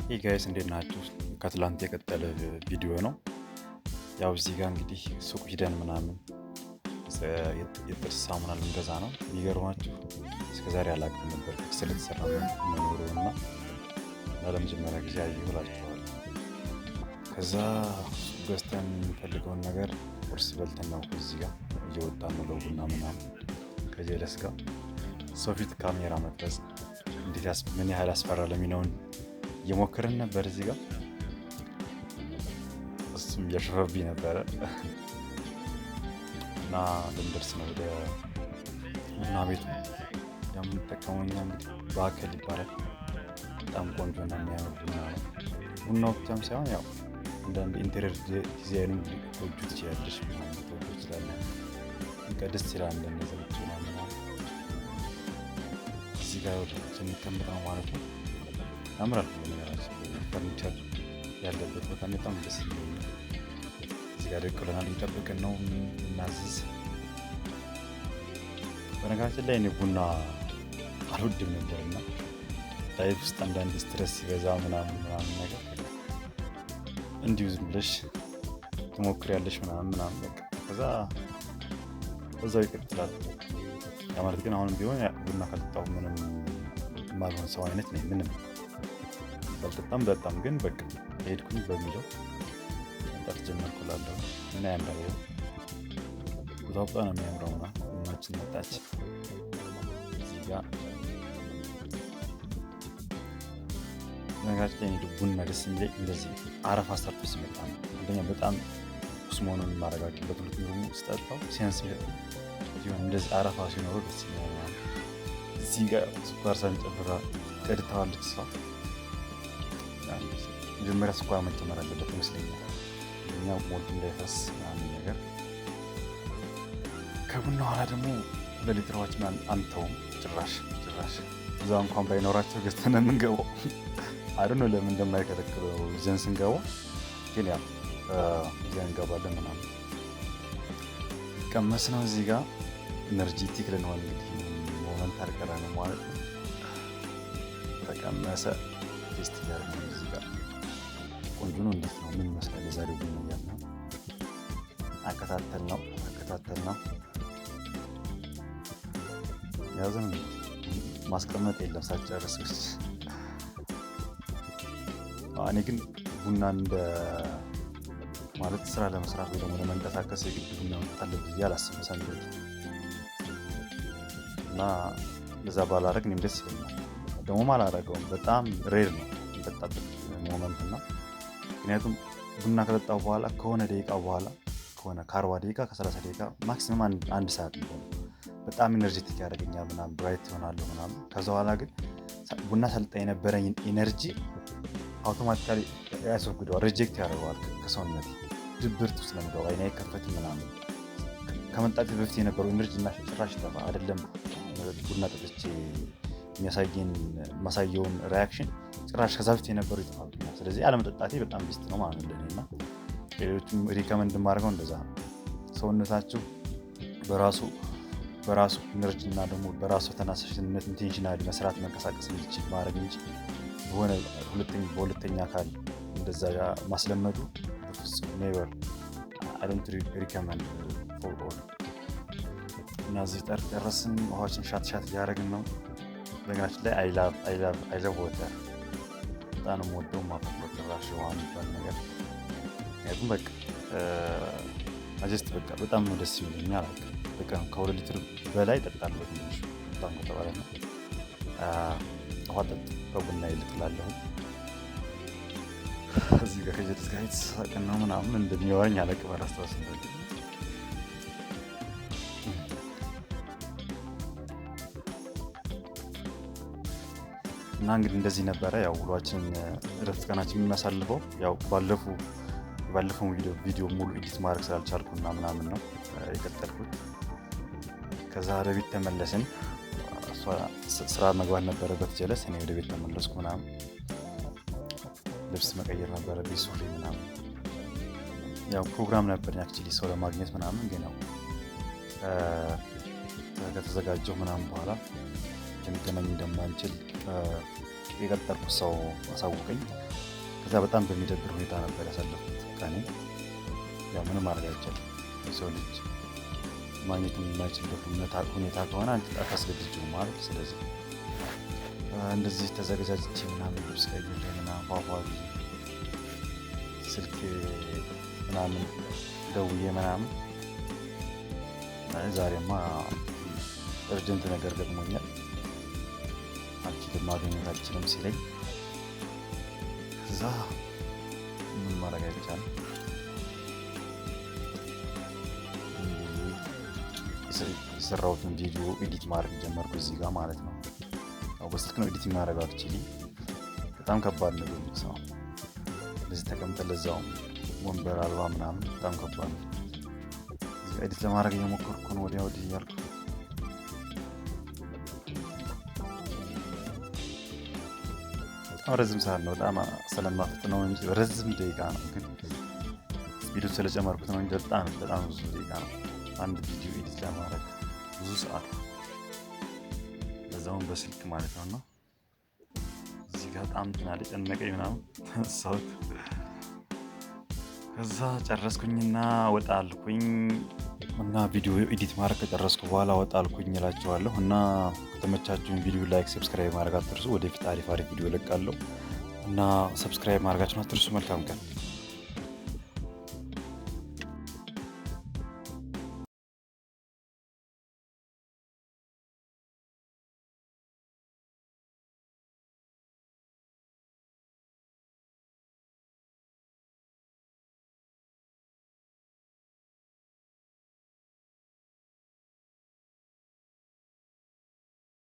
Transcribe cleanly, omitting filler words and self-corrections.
ይህ ጋይስ እንዴት ናችሁ? ከትላንት የቀጠለ ቪዲዮ ነው። ያው እዚህ ጋር እንግዲህ ሱቅ ሂደን ምናምን የጥርስ ሳሙና ልንገዛ ነው። የሚገርማችሁ እስከዛሬ አላውቅም ነበር ስለተሰራ መኖሩና ለመጀመሪያ ጊዜ አየሁላችኋለሁ። ከዛ ገዝተን የምንፈልገውን ነገር ቁርስ በልተን ነው እዚህ ጋር እየወጣን ነው ለቡና ምናምን ከጀለስ ጋር ሰው ፊት ካሜራ መቅረጽ እንዴት ምን ያህል አስፈራል የሚለውን እየሞከርን ነበር እዚህ ጋር። እሱም እያሸፈብኝ ነበረ እና ልንደርስ ነው ወደ ቡና ቤቱ። የምንጠቀመው እኛ እንግዲህ በአከል ይባላል። በጣም ቆንጆ እና የሚያምር ቡና ነው። ቡናው ብቻም ሳይሆን ያው አንዳንድ ኢንቴሪየር ዲዛይኑ ሊወጁ ትችላለች ተወጁ ትችላለ። ደስ ይላል እንደነዚህ ምናምን እዚህ ጋር ወደ ስንቀምጥ ነው ማለት ነው። ያምራል ነገራችን ፈርኒቸር ያለበት ቦታ በጣም ደስ ይላል። እዚህ ጋር ደቅ ብለናል እየጠበቅን ነው እናዝዝ። በነገራችን ላይ እኔ ቡና አልወድም ነበርና ላይፍ ውስጥ አንዳንድ ስትረስ ሲበዛ ምናምን ነገር እንዲሁ ዝም ብለሽ ትሞክሪያለሽ ምናምን በቃ ከዛ በዛው ይቀጥላል። ያ ማለት ግን አሁንም ቢሆን ቡና ካልጠጣሁ ምንም የማልሆን ሰው አይነት ነኝ። ምንም በጣም ግን በቃ ሄድኩኝ በሚለው መጠጥ ጀመርኩላለሁ እና ያምራል። ቦታው በጣም ነው የሚያምረው እና ቡናችን መጣች እዚህ ጋር። ነገራችን ላይ ቡና ደስ የሚለኝ እንደዚህ አረፋ ሰርቶ ሲመጣ ነው። አንደኛ በጣም ቁስ መሆኑን የማረጋግጥበት፣ ሁለተኛ ደግሞ ስጠጣው ሲያንስ ይሆን እንደዚህ አረፋ ሲኖረው ደስ ይላል። እዚህ ጋር ስኳር ሳንጨምራ ቀድተዋለች እሷ። መጀመሪያ ስኳር መጨመር አለበት ይመስለኛል እኛ ሞልት እንዳይፈስ ምናምን ነገር። ከቡና ኋላ ደግሞ 2 ሊትሮች አንተውም ጭራሽ እዛ እንኳን ባይኖራቸው ገዝተን የምንገባው አይደል ነው። ለምን እንደማይከለክለው ይዘን ስንገባ ግን ያው ይዘን እንገባለን ምናምን። ቀመስ ነው እዚህ ጋር ኢነርጂቲክ ልንሆን እንግዲህ ሞመንት አድርገራ ነው ማለት ነው። ተቀመሰ ቴስት ያደርግ ነው እዚህ ጋር ቆንጆ ነው። እንዴት ነው ምን ይመስላል የዛሬው ቡና እያልን ነው አከታተል ነው ያዘን ማስቀመጥ የለም ሳትጨርስ። እኔ ግን ቡና እንደ ማለት ስራ ለመስራት ወይ ደግሞ ለመንቀሳቀስ የግድ ቡና መጠጣት አለብኝ ብዬ አላስብም ሰንበት እና ለዛ ባላረግ እኔም ደስ ይለኛል። ደግሞ አላረገውም በጣም ሬር ነው የምጠጣበት ሞመንት እና ምክንያቱም ቡና ከጠጣሁ በኋላ ከሆነ ደቂቃ በኋላ ከ40 ደቂቃ ከ30 ደቂቃ ማክሲመም 1 ሰዓት ነው በጣም ኢነርጂቲክ ያደርገኛል ምናምን ብራይት ይሆናለሁ ምናምን። ከዛ በኋላ ግን ቡና ሳልጠጣ የነበረኝን ኢነርጂ አውቶማቲካሊ ያስወግደዋል፣ ሪጀክት ያደርገዋል ከሰውነት። ድብርት ውስጥ ነው የምገባው፣ አይኔ አይከፈትም ምናምን። ከመምጣቴ በፊት የነበረው ኢነርጂ እና ጭራሽ ይጠፋ አይደለም። ቡና ጠጥቼ ማሳየውን ሪያክሽን ጭራሽ ከዛ በፊት የነበረው ይጠፋብኛል። ስለዚህ አለመጠጣቴ በጣም ቤስት ነው ማለት ነው ለእኔና ሌሎችም ሪከመንድ የማደርገው እንደዛ ነው። ሰውነታችሁ በራሱ ኢነርጂ እና ደግሞ በራሱ ተነሳሽነት ኢንቴንሽናሊ መስራት መንቀሳቀስ እንዲችል ማድረግ እንጂ በሁለተኛ አካል እንደዛ ማስለመዱ በፍጹም ኔቨር አይ ዶንት ሪከመንድ ፎር ኦል። እና እዚህ ጨረስን። ውሃችን ሻት እያደረግን ነው። በነገራችን ላይ አይ ላቭ ወተር በጣም የምወደው ማፈቅረው ጭራሽ ውሃ የሚባል ነገር። ምክንያቱም በቃ አጀስት በቃ በጣም ነው ደስ ይለኛል። በቃ ከ2 ሊትር በላይ እጠጣለሁ ትንሽ በጣም ከተባለ ነው። ውሃ ጠጥ ከቡና ይልቅ እላለሁ። እዚህ ጋር ከጀልስ ጋር የተሳሳቅን ነው ምናምን እንደሚወራኝ አላውቅም አላስታውስም። እና እንግዲህ እንደዚህ ነበረ ያው ውሏችን እረፍት ቀናችን የምናሳልፈው። ያው ባለፈው ቪዲዮ ሙሉ ኤዲት ማድረግ ስላልቻልኩና ምናምን ነው የቀጠልኩት። ከዛ ወደ ቤት ተመለስን። ስራ መግባት ነበረበት ጀለስ፣ እኔ ወደ ቤት ተመለስኩ ምናምን። ልብስ መቀየር ነበረብኝ ሱሪ ምናምን። ያው ፕሮግራም ነበር አክቹሊ ሰው ለማግኘት ምናምን። ግን ያው ከተዘጋጀው ምናምን በኋላ ልንገናኝ እንደማንችል የቀጠርኩት ሰው አሳውቀኝ። ከዛ በጣም በሚደብር ሁኔታ ነበር ያሳለፉት ቀኔ። ያው ምንም ማድረግ አይቻልም። የሰው ልጅ ማግኘት የማይችልበት ሁኔታ ከሆነ አንቺ አታስገድጂው ማለት። ስለዚህ እንደዚህ ተዘጋጃጅቼ ምናምን ልብስ ቀይሬ ምናምን ፏፏ ስልክ ምናምን ደውዬ ምናምን ዛሬማ እርጀንት ነገር ገጥሞኛል አልችልም ማግኘት አልችልም ሲለኝ ከዛ ምን ማድረግ አይቻልም። የሰራሁትን ቪዲዮ ኤዲት ማድረግ ጀመርኩ እዚህ ጋር ማለት ነው። በስልክ ነው ኤዲት የሚያደርገው። አክቹዋሊ በጣም ከባድ ነው ሰው እንደዚህ ተቀምጠ ለዛው ወንበር አልባ ምናምን በጣም ከባድ ነው። ኤዲት ለማድረግ እየሞከርኩ ነው ወዲያ ወዲህ እያልኩ። በጣም ረዝም ሰዓት ነው። በጣም ስለማፍጥ ነው እንጂ ረዝም ደቂቃ ነው፣ ግን ቪዲዮ ስለጨመርኩት ነው እንጂ በጣም ብዙ ደቂቃ ነው አንድ ቪዲዮ ኤዲት ለማድረግ ብዙ ሰዓት፣ ለዛውም በስልክ ማለት ነው። እና እዚህ ጋር በጣም ትናል ጨነቀኝ ምናምን ሰውት። ከዛ ጨረስኩኝና ወጣልኩኝ እና ቪዲዮ ኤዲት ማድረግ ከጨረስኩ በኋላ ወጣልኩኝ እላቸዋለሁ። እና ከተመቻችሁኝ ቪዲዮ ላይክ፣ ሰብስክራይብ ማድረግ አትርሱ። ወደፊት አሪፍ ቪዲዮ እለቃለሁ እና ሰብስክራይብ ማድረጋችሁን አትርሱ። መልካም ቀን።